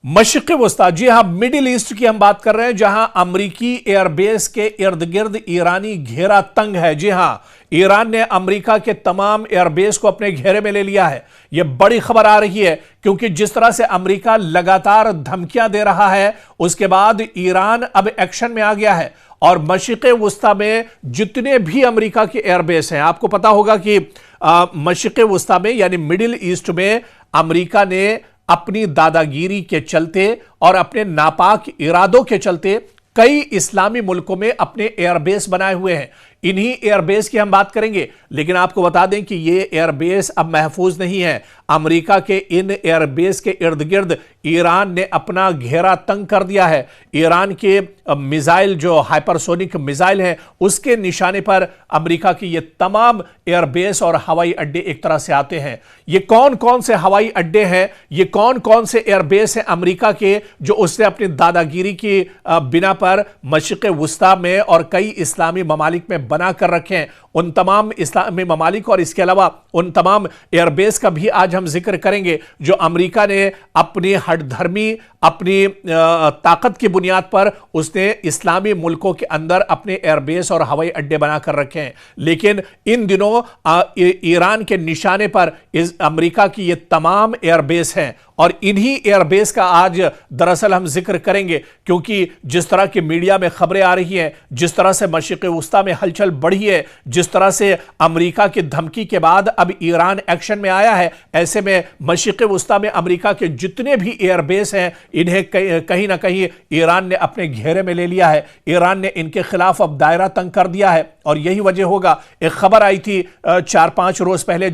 मशरिक़ वस्ता, जी हां, middle east की हम बात कर रहे हैं, जहां अमरीकी एयरबेस के इर्द गिर्द ईरानी घेरा तंग है। जी हां, ईरान ने अमेरिका के तमाम एयरबेस को अपने घेरे में ले लिया है। यह बड़ी खबर आ रही है क्योंकि जिस तरह से अमेरिका लगातार धमकियां दे रहा है, उसके बाद ईरान अब एक्शन में आ गया है और मशरिक़ वस्ता में जितने भी अमेरिका के एयरबेस हैं, आपको पता होगा कि मशरिक़ वस्ता में यानी मिडिल ईस्ट में अमेरिका ने अपनी दादागिरी के चलते और अपने नापाक इरादों के चलते कई इस्लामी मुल्कों में अपने एयरबेस बनाए हुए हैं। इन्हीं एयरबेस की हम बात करेंगे, लेकिन आपको बता दें कि ये एयरबेस अब महफूज नहीं है। अमेरिका के इन एयरबेस के इर्द गिर्द ईरान ने अपना घेरा तंग कर दिया है। ईरान के मिसाइल, जो हाइपरसोनिक मिसाइल हैं, उसके निशाने पर अमेरिका की ये तमाम एयरबेस और हवाई अड्डे एक तरह से आते हैं। ये कौन कौन से हवाई अड्डे हैं, ये कौन कौन से एयरबेस हैं अमेरिका के, जो उसने अपनी दादागिरी की बिना पर मशरिक़ वस्ता में और कई इस्लामी ममालिक में बना कर रखे हैं। उन तमाम इस्लामी ममालिक और इसके अलावा उन तमाम एयरबेस का भी आज हम जिक्र करेंगे जो अमेरिका ने अपनी हठधर्मी, अपनी ताकत की बुनियाद पर उसने इस्लामी मुल्कों के अंदर अपने एयरबेस और हवाई अड्डे बनाकर रखे हैं। लेकिन इन दिनों ईरान के निशाने पर अमेरिका की ये तमाम एयरबेस हैं और इन्हीं एयरबेस का आज दरअसल हम जिक्र करेंगे, क्योंकि जिस तरह की मीडिया में खबरें आ रही हैं, जिस तरह से मशरिक़ वस्ता में हलचल बढ़ी है, जिस तरह से अमेरिका की धमकी के बाद अब ईरान एक्शन में आया है, ऐसे में मशरिक़ वस्ता में अमेरिका के जितने भी एयरबेस हैं, इन्हें कहीं ना कहीं ईरान ने अपने घेरे में ले लिया है। ईरान ने इनके खिलाफ अब दायरा तंग कर दिया है और यही वजह होगा। एक खबर आई थी 4-5 रोज पहले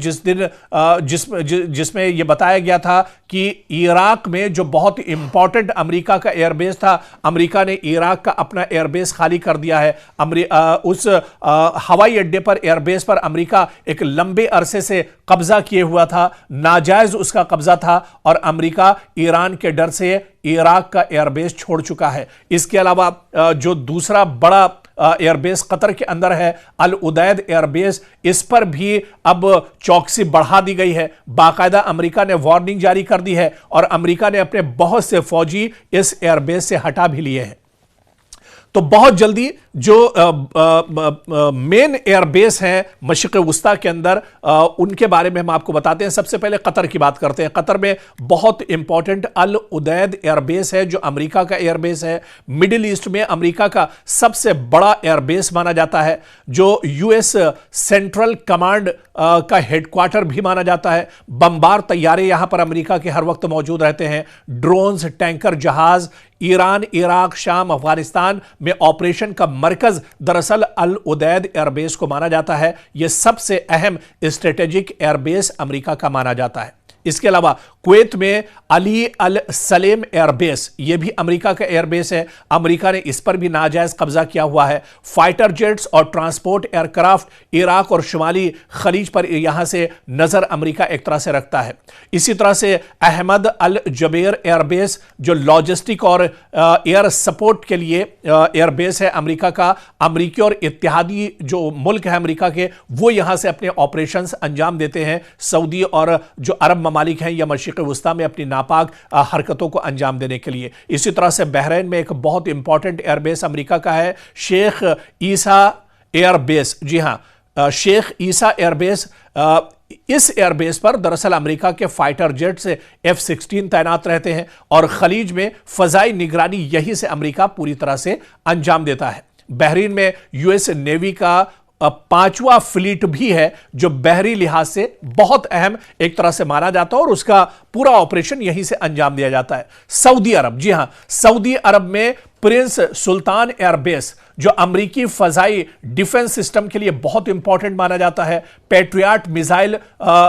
जिसमें यह बताया गया था कि इराक में जो बहुत इंपॉर्टेंट अमेरिका का एयरबेस था, अमेरिका ने इराक का अपना एयरबेस खाली कर दिया है। उस हवाई अड्डे पर, एयरबेस पर अमेरिका एक लंबे अरसे से कब्जा किए हुआ था, नाजायज उसका कब्जा था और अमेरिका ईरान के डर से इराक का एयरबेस छोड़ चुका है। इसके अलावा जो दूसरा बड़ा एयरबेस कतर के अंदर है, अल उदैद एयरबेस, इस पर भी अब चौकसी बढ़ा दी गई है। बाकायदा अमेरिका ने वार्निंग जारी कर दी है और अमेरिका ने अपने बहुत से फौजी इस एयरबेस से हटा भी लिए हैं। तो बहुत जल्दी जो मेन एयरबेस हैं मशरिक़ वस्ता के अंदर, उनके बारे में हम आपको बताते हैं। सबसे पहले कतर की बात करते हैं। कतर में बहुत इंपॉर्टेंट अल उदैद एयरबेस है जो अमेरिका का एयरबेस है। मिडिल ईस्ट में अमेरिका का सबसे बड़ा एयरबेस माना जाता है, जो यूएस सेंट्रल कमांड का हेडक्वार्टर भी माना जाता है। बमबार तैयारे यहां पर अमेरिका के हर वक्त मौजूद रहते हैं। ड्रोन्स, टैंकर, जहाज, ईरान, इराक, शाम, अफगानिस्तान में ऑपरेशन का मरकज दरअसल अल उदैद एयरबेस को माना जाता है। यह सबसे अहम स्ट्रेटेजिक एयरबेस अमेरिका का माना जाता है। इसके अलावा कुवैत में अली अल सलेम एयरबेस, यह भी अमेरिका का एयरबेस है। अमेरिका ने इस पर भी नाजायज कब्जा किया हुआ है। फाइटर जेट्स और ट्रांसपोर्ट एयरक्राफ्ट इराक और शुमाली खलीज पर यहां से नजर अमेरिका एक तरह से रखता है। इसी तरह से अहमद अल जबेर एयरबेस, जो लॉजिस्टिक और एयर सपोर्ट के लिए एयरबेस है अमेरिका का। अमेरिकी और इत्तेहादी जो मुल्क है अमेरिका के, वो यहां से अपने ऑपरेशंस अंजाम देते हैं। सऊदी और जो अरब ममालिक हैं या मशरिक़ वस्ता में अपनी नापाक हरकतों को अंजाम देने के लिए। इसी तरह से बहरीन में एक बहुत इंपॉर्टेंट एयरबेस अमेरिका का है, शेख ईसा एयरबेस। जी हां, शेख ईसा एयरबेस। इस एयरबेस पर दरअसल अमेरिका के फाइटर जेट्स F-16 तैनात रहते हैं और खलीज में फजाई निगरानी यहीं से अमेरिका पूरी तरह से अंजाम देता है। बहरीन में यूएस नेवी का 5वां फ्लीट भी है, जो बहरी लिहाज से बहुत अहम एक तरह से माना जाता है और उसका पूरा ऑपरेशन यहीं से अंजाम दिया जाता है। सऊदी अरब, जी हां, सऊदी अरब में प्रिंस सुल्तान एयरबेस, जो अमेरिकी फजाई डिफेंस सिस्टम के लिए बहुत इंपॉर्टेंट माना जाता है। पैट्रियट मिसाइल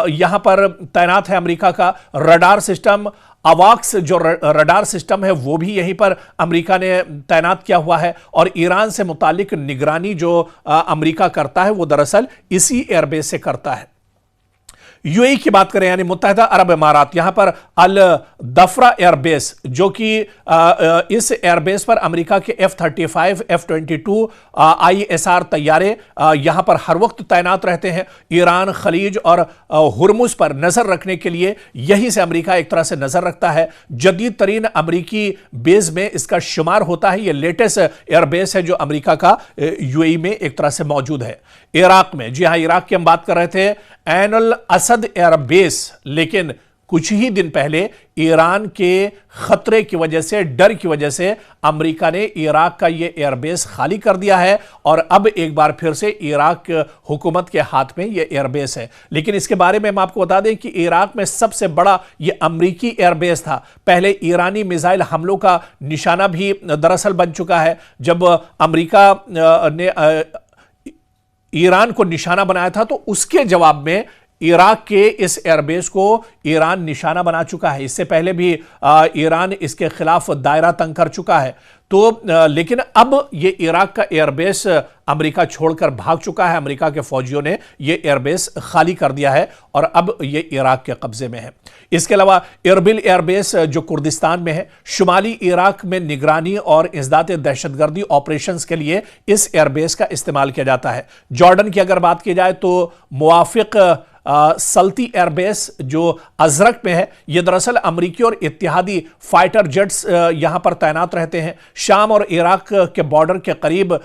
यहां पर तैनात है अमेरिका का। रडार सिस्टम, अवाक्स जो रडार सिस्टम है, वो भी यहीं पर अमेरिका ने तैनात किया हुआ है और ईरान से मुतालिक निगरानी जो अमेरिका करता है वो दरअसल इसी एयरबेस से करता है। यूएई की बात करें यानी मुत्तहिदा अरब इमारात, यहां पर अल दफरा एयरबेस, जो कि इस एयरबेस पर अमेरिका के F-35 F-22 ISR तैयारे यहां पर हर वक्त तैनात रहते हैं। ईरान, खलीज और हुर्मुज पर नजर रखने के लिए यहीं से अमेरिका एक तरह से नजर रखता है। जदीद तरीन अमेरिकी बेस में इसका शुमार होता है। यह लेटेस्ट एयरबेस है जो अमेरिका का यूएई में एक तरह से मौजूद है। इराक में, जी हां, इराक की हम बात कर रहे थे, ऐन अल असद एयरबेस, लेकिन कुछ ही दिन पहले ईरान के खतरे की वजह से, डर की वजह से अमेरिका ने इराक का यह एयरबेस खाली कर दिया है और अब एक बार फिर से इराक हुकूमत के हाथ में यह एयरबेस है। लेकिन इसके बारे में हम आपको बता दें कि इराक में सबसे बड़ा यह अमेरिकी एयरबेस था। पहले ईरानी मिसाइल हमलों का निशाना भी दरअसल बन चुका है। जब अमेरिका ने ईरान को निशाना बनाया था तो उसके जवाब में इराक के इस एयरबेस को ईरान निशाना बना चुका है। इससे पहले भी ईरान इसके खिलाफ दायरा तंग कर चुका है। तो लेकिन अब यह इराक का एयरबेस अमेरिका छोड़कर भाग चुका है। अमेरिका के फौजियों ने यह एयरबेस खाली कर दिया है और अब यह इराक के कब्जे में है। इसके अलावा इरबिल एयरबेस जो कुर्दिस्तान में है, शुमाली इराक में निगरानी और इंसदाद दहशतगर्दी ऑपरेशंस के लिए इस एयरबेस का इस्तेमाल किया जाता है। जॉर्डन की अगर बात की जाए तो मुवाफिक सल्ती एयरबेस जो अजरक में है, यह दरअसल अमेरिकी और इत्तेहादी फाइटर जेट्स यहां पर तैनात रहते हैं। शाम और इराक के बॉर्डर के करीब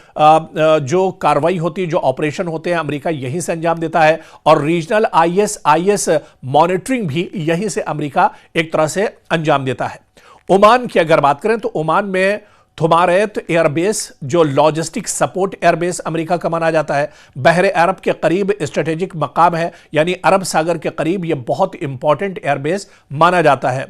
जो कार्रवाई होती है, जो ऑपरेशन होते हैं, अमेरिका यहीं से अंजाम देता है और रीजनल IS मॉनिटरिंग भी यहीं से अमेरिका एक तरह से अंजाम देता है। ओमान की अगर बात करें तो ओमान में थुमारैत एयरबेस जो लॉजिस्टिक सपोर्ट एयरबेस अमेरिका का माना जाता है, बहरे अरब के करीब स्ट्रेटेजिक मकाम है, यानी अरब सागर के करीब यह बहुत इंपॉर्टेंट एयरबेस माना जाता है।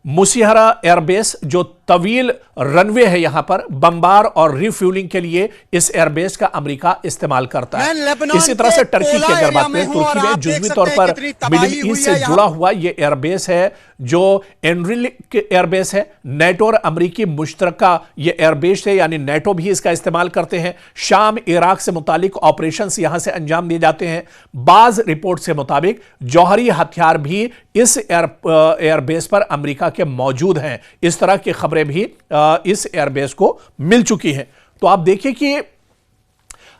मुसिहरा एयरबेस जो तवील रनवे है, यहां पर बमबार और रिफ्यूलिंग के लिए इस एयरबेस का अमेरिका इस्तेमाल करता है। इसी तरह से टर्की की अगर बात करें, तुर्की में जुज़वी तौर पर मिडिल ईस्ट से जुड़ा हुआ यह एयरबेस है जो एनरिक एयरबेस है। नेटो और अमेरिकी मुश्तरका यह एयरबेस है, यानी नेटो भी इसका इस्तेमाल करते हैं। शाम इराक से मुतालिक ऑपरेशंस यहां से अंजाम दिए जाते हैं। बाज रिपोर्ट से मुताबिक जौहरी हथियार भी इस एयरबेस पर अमेरिका के मौजूद हैं। इस तरह की खबरें भी इस एयरबेस को मिल चुकी हैं। तो आप देखिए कि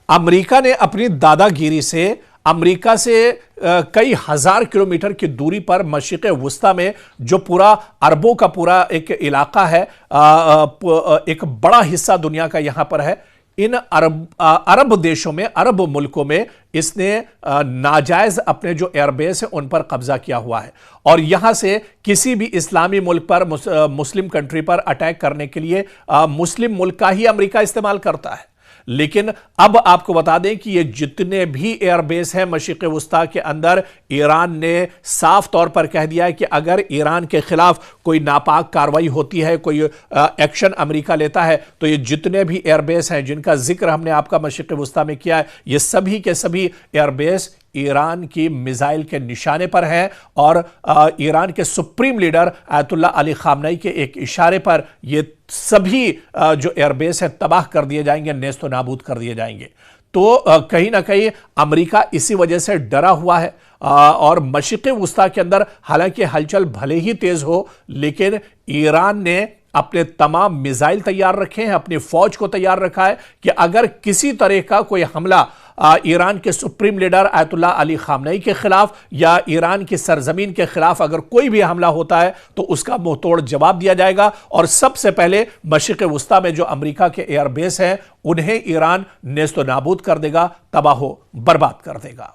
अमेरिका ने अपनी दादागिरी से अमेरिका से कई हजार किलोमीटर की दूरी पर मशरिक़ वुस्ता में जो पूरा अरबों का पूरा एक इलाका है, एक बड़ा हिस्सा दुनिया का यहां पर है, इन अरब देशों में, अरब मुल्कों में इसने नाजायज अपने जो एयरबेस है उन पर कब्जा किया हुआ है और यहां से किसी भी इस्लामी मुल्क पर, मुस्लिम कंट्री पर अटैक करने के लिए मुस्लिम मुल्क का ही अमेरिका इस्तेमाल करता है। लेकिन अब आपको बता दें कि ये जितने भी एयरबेस हैं मशरिक़ वुस्ता के अंदर, ईरान ने साफ तौर पर कह दिया है कि अगर ईरान के खिलाफ कोई नापाक कार्रवाई होती है, कोई एक्शन अमेरिका लेता है, तो ये जितने भी एयरबेस हैं जिनका जिक्र हमने आपका मशरिक़ वुस्ता में किया है, ये सभी के सभी एयरबेस ईरान की मिसाइल के निशाने पर हैं और ईरान के supreme leader Ayatollah Ali Khamenei के एक इशारे पर ये सभी जो एयरबेस हैं तबाह कर दिए जाएंगे, नेस्तो नाबूद कर दिए जाएंगे। तो कहीं ना कहीं अमेरिका इसी वजह से डरा हुआ है और मशरिक़ वुस्ता के अंदर हालांकि हलचल भले ही तेज हो, लेकिन ईरान ने अपने तमाम मिसाइल तैयार रखे हैं, अपनी फौज को तैयार रखा है कि अगर किसी तरह का कोई हमला ईरान के supreme leader Ayatollah Ali Khamenei के खिलाफ या ईरान की सरजमीन के खिलाफ अगर कोई भी हमला होता है तो उसका मुंहतोड़ जवाब दिया जाएगा और सबसे पहले मशरिक़ वुस्ता में जो अमेरिका के एयरबेस हैं उन्हें ईरान नेस्तो नाबूद कर देगा, तबाह बर्बाद कर देगा।